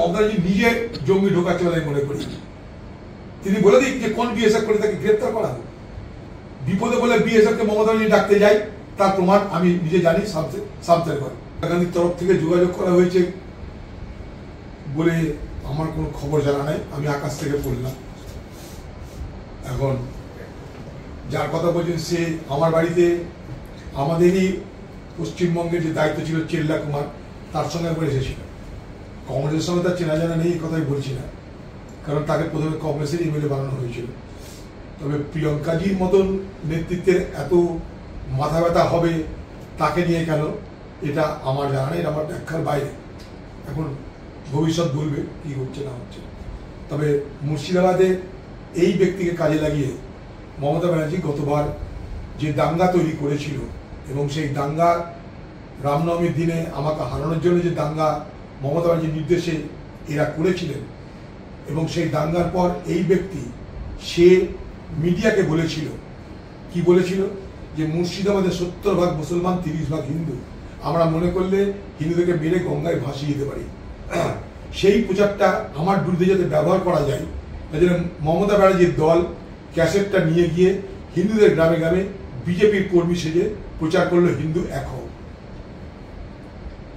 মমতা ব্যানার্জি নিজে জঙ্গি ঢোকাচ্ছে বলে আমি মনে করি। তিনি বলে দিক যে কোন বিএসএফ করে তাকে গ্রেপ্তার করা হোক। বিপদে বলে বিএসএফকে মমতা ব্যানার্জি ডাকতে যাই, তার প্রমাণ আমি নিজে জানি। সাবধান করে গান্ধীর তরফ থেকে যোগাযোগ করা হয়েছে বলে আমার কোনো খবর জানা নাই, আমি আকাশ থেকে পড়লাম। এখন যার কথা বলছেন সে আমার বাড়িতে আমাদেরই পশ্চিমবঙ্গের যে দায়িত্ব ছিল চেল্লা কুমার, তার সঙ্গে একবার এসেছিল। কংগ্রেসের সঙ্গে তার চেনা জানা নেই, এই কথাই বলছি না, কারণ তাকে প্রথমে কংগ্রেসের এমএলএ বানানো হয়েছিল। তবে প্রিয়ঙ্কাজির মতন নেতৃত্বের এত মাথা ব্যথা হবে তাকে নিয়ে কেন, এটা আমার জানা নেই, এটা আমার ব্যাখ্যার বাইরে। এখন ভবিষ্যৎ বলবে কি হচ্ছে না হচ্ছে। তবে মুর্শিদাবাদে এই ব্যক্তিকে কাজে লাগিয়ে মমতা ব্যানার্জি গতবার যে দাঙ্গা তৈরি করেছিল, এবং সেই দাঙ্গা রামনবমীর দিনে আমাকে হারানোর জন্য যে দাঙ্গা মমতা ব্যানার্জির নির্দেশে এরা করেছিলেন, এবং সেই দাঙ্গার পর এই ব্যক্তি সে মিডিয়াকে বলেছিল, কি বলেছিল, যে মুর্শিদাবাদে 70% মুসলমান 30% হিন্দু, আমরা মনে করলে হিন্দুদেরকে মেরে গঙ্গায় ভাসিয়ে দিতে পারি। সেই প্রচারটা আমার বিরুদ্ধে যাতে ব্যবহার করা যায়, তাই জন্য মমতা ব্যানার্জির দল ক্যাসেটটা নিয়ে গিয়ে হিন্দুদের গ্রামে গ্রামে বিজেপির কর্মী সেজে প্রচার করলো হিন্দু এক হও।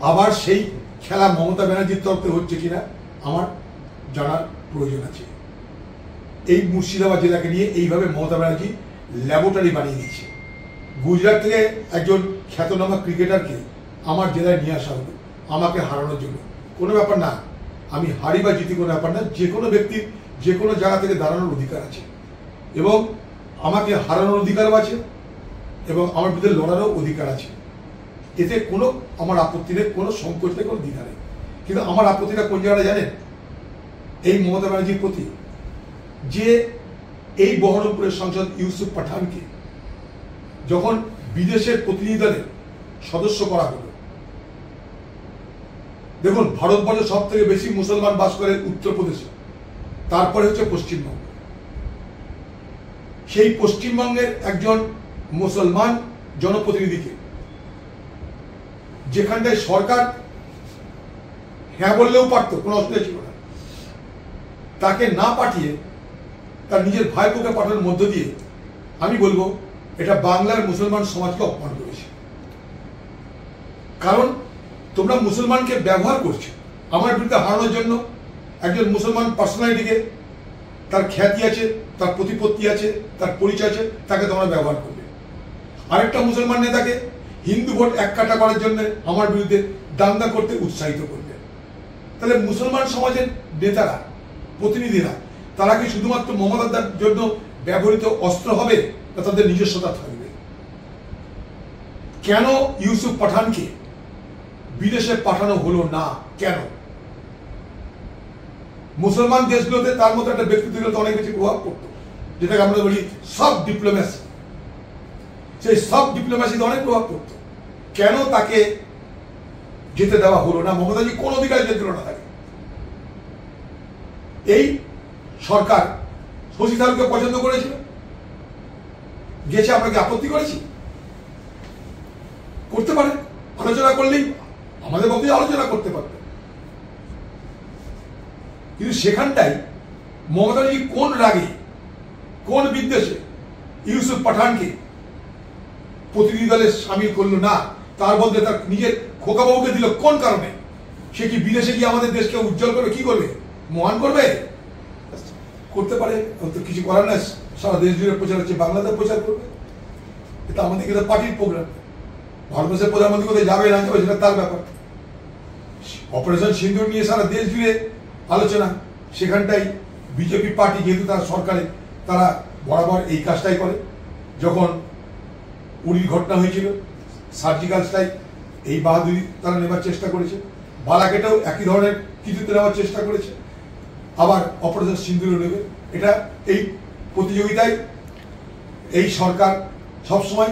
আবার সেই খেলা মমতা ব্যানার্জির তরফে হচ্ছে কিনা আমার জানার প্রয়োজন আছে। এই মুর্শিদাবাদ জেলাকে নিয়ে এইভাবে মমতা ব্যানার্জি ল্যাবরেটরি বানিয়ে দিচ্ছে। গুজরাট থেকে একজন খ্যাতনামা ক্রিকেটারকে আমার জেলায় নিয়ে আসা হলো আমাকে হারানোর জন্য। কোনো ব্যাপার না, আমি হারি বা জিতি কোনো ব্যাপার না, যে কোনো ব্যক্তির যে কোনো জায়গা থেকে দাঁড়ানোর অধিকার আছে, এবং আমাকে হারানোর অধিকারও আছে, এবং আমার বিরুদ্ধে লড়ারও অধিকার আছে। এতে কোনো আমার আপত্তি নেই, কোনো সংকোচ নেই, কোনো দ্বিধা নেই। কিন্তু আমার আপত্তিটা কোন জায়গাটা জানেন? এই মমতা ব্যানার্জির প্রতি, যে এই বহরমপুরের সাংসদ ইউসুফ পাঠানকে যখন বিদেশের প্রতিনিধি দলের সদস্য করা হলো, দেখুন ভারতবর্ষে সব থেকে বেশি মুসলমান বাস করে উত্তরপ্রদেশে, তারপরে হচ্ছে পশ্চিমবঙ্গ। সেই পশ্চিমবঙ্গের একজন মুসলমান জনপ্রতিনিধিকে, যেখানটায় সরকার হ্যাঁ বললেও পারতো, কোনো অসুবিধা ছিল না, তাকে না পাঠিয়ে তার নিজের ভাইপোকে পাঠানোর মধ্য দিয়ে আমি বলবো এটা বাংলার মুসলমান সমাজকে অপমান করেছে। কারণ তোমরা মুসলমানকে ব্যবহার করছো আমার বিরুদ্ধে হারানোর জন্য। একজন মুসলমান পার্সোনালিটিকে, তার খ্যাতি আছে, তার প্রতিপত্তি আছে, তার পরিচয় আছে, তাকে তোমরা ব্যবহার করবে। আরেকটা মুসলমান নেতাকে হিন্দু ভোট এক কাটা করার জন্য আমার বিরুদ্ধে দাঙ্গা করতে উৎসাহিত করবে। তাহলে মুসলমান সমাজের নেতারা, প্রতিনিধিরা, তারা কি শুধুমাত্র মমতার জন্য ব্যবহৃত অস্ত্র হবে, না তাদের নিজস্বতা থাকবে? কেন ইউসুফ পাঠানকে বিদেশে পাঠানো হলো না? কেন? মুসলমান দেশগুলোতে তার মতো একটা ব্যক্তিত্ব অনেক বেশি প্রভাব পড়তো, যেটাকে আমরা বলি সব ডিপ্লোম্যাসি। সেই সব ডিপ্লোম্যাসিতে অনেক প্রভাব পড়তো। কেন তাকে যেতে দেওয়া হলো না? মমতাজি কোন অধিকার যেতে না তাকে। এই সরকার শশী থারুরকে পছন্দ করেছিল, গেছে, আমরা কি আপত্তি করেছি? করতে পারে, আলোচনা করলেই আমাদের পক্ষে আলোচনা করতে পারবে। কিন্তু সেখানটাই মমতা ব্যানার্জি কোন রাগে, কোন বিদ্বেষে ইউসুফ পাঠানকে প্রতিনিধি দলে সামিল করলো না? তার বদলে তার নিজের খোকাবাবুকে দিল কোন কারণে? সে কি বিদেশে গিয়ে আমাদের দেশকে উজ্জ্বল করবে? কি করবে? মহান করবে? করতে পারে, কিছু করার না। সারা দেশ জুড়ে প্রচার হচ্ছে, বাংলাদেশ প্রচার করবে। এটা আমাদের কিন্তু পার্টির প্রোগ্রাম। ভারতবর্ষের প্রধানমন্ত্রী কোথায় যাবে না যাবে সেটা তার ব্যাপার। অপারেশন সিন্দুর নিয়ে সারা দেশ জুড়ে আলোচনা। সেখানটাই বিজেপি পার্টি, যেহেতু তারা সরকারে, তারা বরাবর এই কাজটাই করে। যখন উড়ির ঘটনা হয়েছিল, সার্জিক্যাল স্ট্রাইক, এই বাহাদুরি তারা নেবার চেষ্টা করেছে। বালাকেটেও একই ধরনের কৃতিত্ব নেওয়ার চেষ্টা করেছে। আবার অপারেশন সিন্দুরও নেবে। এটা এই প্রতিযোগিতায় এই সরকার সবসময়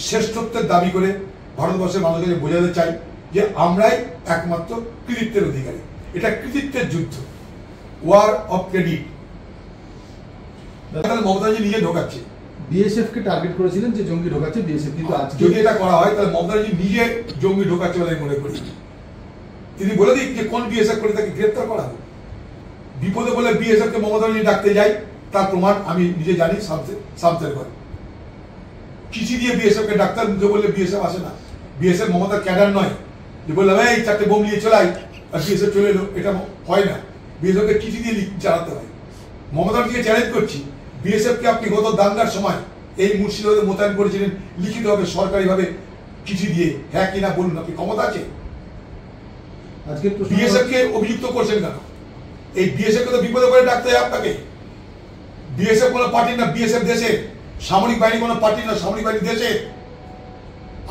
শ্রেষ্ঠত্বের দাবি করে ভারতবর্ষের মানুষকে বোঝাতে চাই যে আমরাই একমাত্র কৃতিত্বের অধিকারী। এটা কৃতিত্বের যুদ্ধ, ওয়ার অফ ক্রেডিট। মমতাজি নিজে ঢোকাচ্ছে, বিএসএফ কে টার্গেট করেছিলেন যে জঙ্গি ঢোকাচ্ছে বিএসএফ, কিন্তু আজকে যদি এটা করা হয় তাহলে মমতাজি নিজে জঙ্গি ঢোকাচ্ছে বলে আমি মনে করি। তিনি বলে দিক যে কোন বিএসএফ করে তাকে গ্রেপ্তার করা হবে। বিপদে বলে বিএসএফ কে মমতা ব্যানার্জি ডাকতে যাই, তার প্রমাণ আমি নিজে জানি। সামসের ঘরে চিঠি দিয়ে বিএসএফ কে ডাক্তার মুখে বললে বিএসএফ আসে না। বিএসএফ মমতার ক্যাডার নয় যে বললাম এই 4টে বোম নিয়ে চলাই আর বিএসএফ চলে এলো, এটা হয় না। বিএসএফ কে চিঠি দিয়ে চালাতে হয়। মমতা ব্যানার্জিকে চ্যালেঞ্জ করছি, বিএসএফ কে আপনি গত দাঙ্গার সময় এই মুর্শিদাবাদে মোতায়েন করেছিলেন লিখিতভাবে সরকারিভাবে চিঠি দিয়ে, হ্যাঁ কিনা বলুন, আপনি ক্ষমতা আছে? আজকে বিএসএফ কে অভিযুক্ত করছেন কেন? এই বিএসএফ কে তো বিপদে করে ডাকতে হয় আপনাকে। বিএসএফ কোনো পার্টি না, বিএসএফ দেশে সামরিক বাহিনী কোনো পার্টি না, সামরিক বাহিনী দেশে।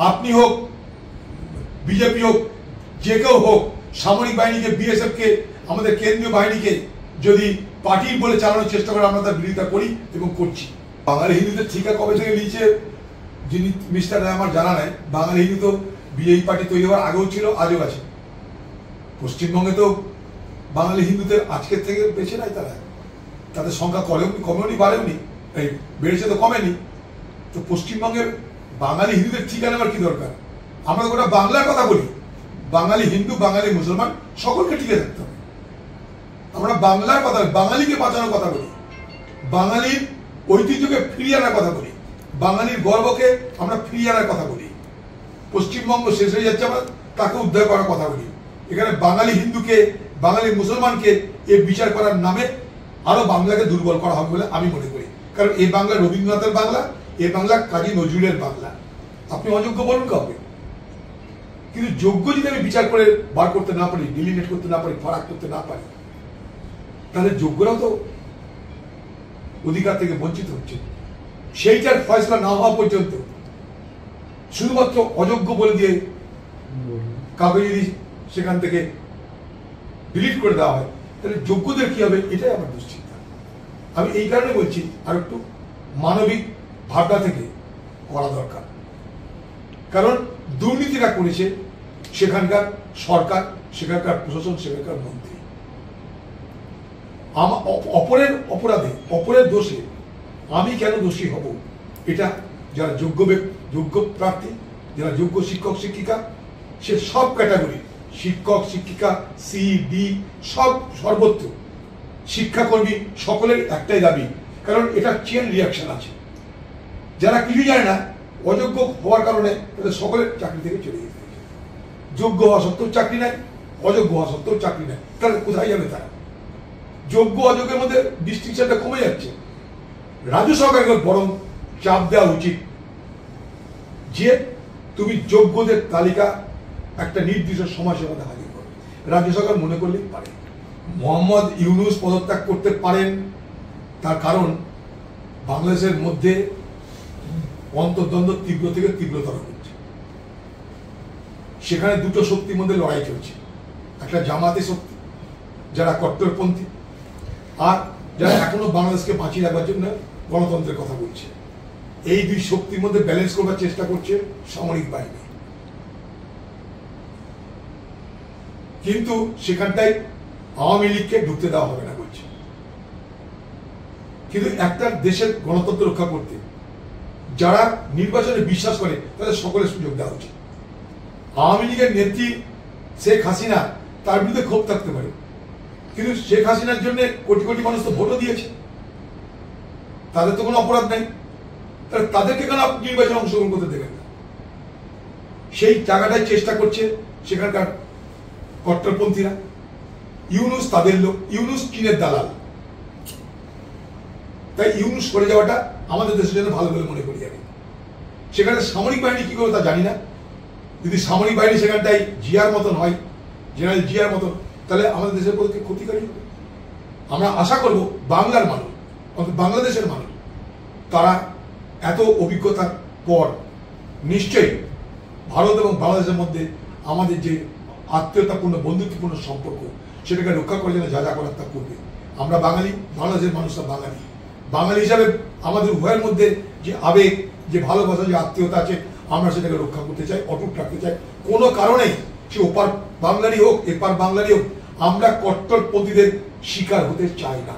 আপনি হোক, বিজেপি হোক, যে কেউ হোক, সামরিক বাহিনীকে, বিএসএফ কে, আমাদের কেন্দ্রীয় বাহিনীকে যদি পার্টি বলে চালানোর চেষ্টা করে আমরা তার বিরোধিতা করি এবং করছি। বাঙালি হিন্দুদের ঠিকা কবে থেকে নিয়েছে যিনি মিস্টার আমার জানা নাই। বাঙালি হিন্দু তো বিজেপি পার্টি তৈরি হওয়ার আগেও ছিল, আজও আছে। পশ্চিমবঙ্গে তো বাঙালি হিন্দুদের আজকের থেকে বেঁচে নাই তারা, তাদের সংখ্যা কমেওনি বাড়েওনি, এই বেড়েছে তো কমেনি। তো পশ্চিমবঙ্গের বাঙালি হিন্দুদের ঠিকা নেওয়ার কি দরকার? আমরা তো গোটা বাংলার কথা বলি, বাঙালি হিন্দু, বাঙালি মুসলমান সকলকে টিকে থাকতে হবে। আমরা বাংলার কথা, বাঙালিকে বাঁচানোর কথা বলি, বাঙালির ঐতিহ্যকে ফিরিয়ে আনার কথা বলি, বাঙালির গর্বকে আমরা ফিরিয়ে আনার কথা বলি। পশ্চিমবঙ্গ শেষ হয়ে যাচ্ছে, আমরা তাকে উদ্ধার করার কথা বলি। এখানে বাঙালি হিন্দুকে, বাঙালি মুসলমানকে এই বিচার করার নামে আরো বাংলাকে দুর্বল করা হবে বলে আমি মনে করি। কারণ এই বাংলা রবীন্দ্রনাথের বাংলা, এই বাংলা কাজী নজরুলের বাংলা। আপনি অযোগ্য বলুন কাউকে, কিন্তু যোগ্য যদি আমি বিচার করে বার করতে না পারি, ডিলিমিনেট করতে না পারি, ফারাক করতে না পারি, তাহলে যোগ্যরাও তো অধিকার থেকে বঞ্চিত হচ্ছে। সেইটার ফয়সলা না হওয়া পর্যন্ত শুধুমাত্র অযোগ্য বলে দিয়ে কাউকে যদি সেখান থেকে ডিলিট করে দেওয়া হয়, তাহলে যোগ্যদের কি হবে, এটাই আমার দুশ্চিন্তা। আমি এই কারণে বলছি, আর একটু মানবিক ভাবনা থেকে করা দরকার। কারণ দুর্নীতিটা করেছে সেখানকার সরকার, সেখানকার প্রশাসন, সেখানকার মন্ত্রী। অপরের অপরাধে, অপরের দোষে আমি কেন দোষী হব? এটা যারা যোগ্য প্রার্থী, যারা যোগ্য শিক্ষক শিক্ষিকা, সে সব ক্যাটাগরি, শিক্ষক শিক্ষিকা, সি ডি, সব সর্বত্র শিক্ষাকর্মী সকলের একটাই দাবি। কারণ এটা চেন রিয়াকশন আছে। যারা কিছু জানে না, অযোগ্য হওয়ার কারণে তাদের সকলের চাকরি থেকে চলে যেতে হয়েছে। যোগ্য হওয়া সত্ত্বেও চাকরি নাই, অযোগ্য হওয়া সত্ত্বেও চাকরি নাই, তাহলে কোথায় যাবে তারা? যোগ্য অযোগ্যের মধ্যে ডিস্টিংশনটা কমে যাচ্ছে। রাজ্য সরকারকে বরং চাপ দেওয়া উচিত যে তুমি যোগ্যদের তালিকা একটা নির্দিষ্ট সময়ের মধ্যে হাজির করো। রাজ্য সরকার মনে করলেই পারে। মোহাম্মদ ইউনূস পদত্যাগ করতে পারেন, তার কারণ বাংলাদেশের মধ্যে অন্তর্দ্বন্দ্ব তীব্র থেকে তীব্রতর হচ্ছে। সেখানে দুটো শক্তির মধ্যে লড়াই চলছে, একটা জামাতে শক্তি যারা কট্টরপন্থী, আর যারা এখনো বাংলাদেশকে বাঁচিয়ে রাখবার জন্য গণতন্ত্রের কথা বলছে। এই দুই শক্তির মধ্যে ব্যালেন্স করবার চেষ্টা করছে সামরিক বাহিনী। কিন্তু সেখানটাই আওয়ামী লীগকে ঢুকতে দেওয়া হবে না বলছে। কিন্তু একটা দেশের গণতন্ত্র রক্ষা করতে যারা নির্বাচনে বিশ্বাস করে তাদের সকলের সুযোগ দেওয়া উচিত। আওয়ামী লীগের নেত্রী শেখ হাসিনা, তার বিরুদ্ধে ক্ষোভ থাকতে পারে, কিন্তু শেখ হাসিনার জন্য কোটি কোটি মানুষ তো ভোটও দিয়েছে, তাদের তো কোনো অপরাধ নেই, তাহলে তাদেরকে কেন আপনি নির্বাচনে অংশগ্রহণ করতে দেবেন না? সেই জায়গাটাই চেষ্টা করছে সেখানকার কট্টরপন্থীরা। ইউনূস তাদের লোক, ইউনূস চীনের দালাল। তাই ইউনূস সরে যাওয়াটা আমাদের দেশের জন্য ভালো বলে মনে করি আমি। সেখানে সামরিক বাহিনী কি করে তা জানি না। যদি সামরিক বাহিনী সেখানটাই জিয়ার মতন হয়, জেনারেল জিয়ার মতন, তাহলে আমাদের দেশের পক্ষে ক্ষতিকারী হবে। আমরা আশা করব বাংলার মানুষ, বাংলাদেশের মানুষ, তারা এত অভিজ্ঞতার পর নিশ্চয়ই ভারত এবং বাংলাদেশের মধ্যে আমাদের যে আত্মীয়তাপূর্ণ বন্ধুত্বপূর্ণ সম্পর্ক, সেটাকে রক্ষা করার জন্য যা যা করার তা করবে। আমরা বাঙালি, বাংলাদেশের মানুষরা বাঙালি, বাঙালি হিসাবে আমাদের উভয়ের মধ্যে যে আবেগ, যে ভালোবাসা, যে আত্মীয়তা আছে, আমরা সেটাকে রক্ষা করতে চাই, অটুট রাখতে চাই। কোনো কারণেই সে ওপার বাঙালি হোক, এপার বাঙালি হোক, আমরা কট্টরপন্থীদের শিকার হতে চাই না।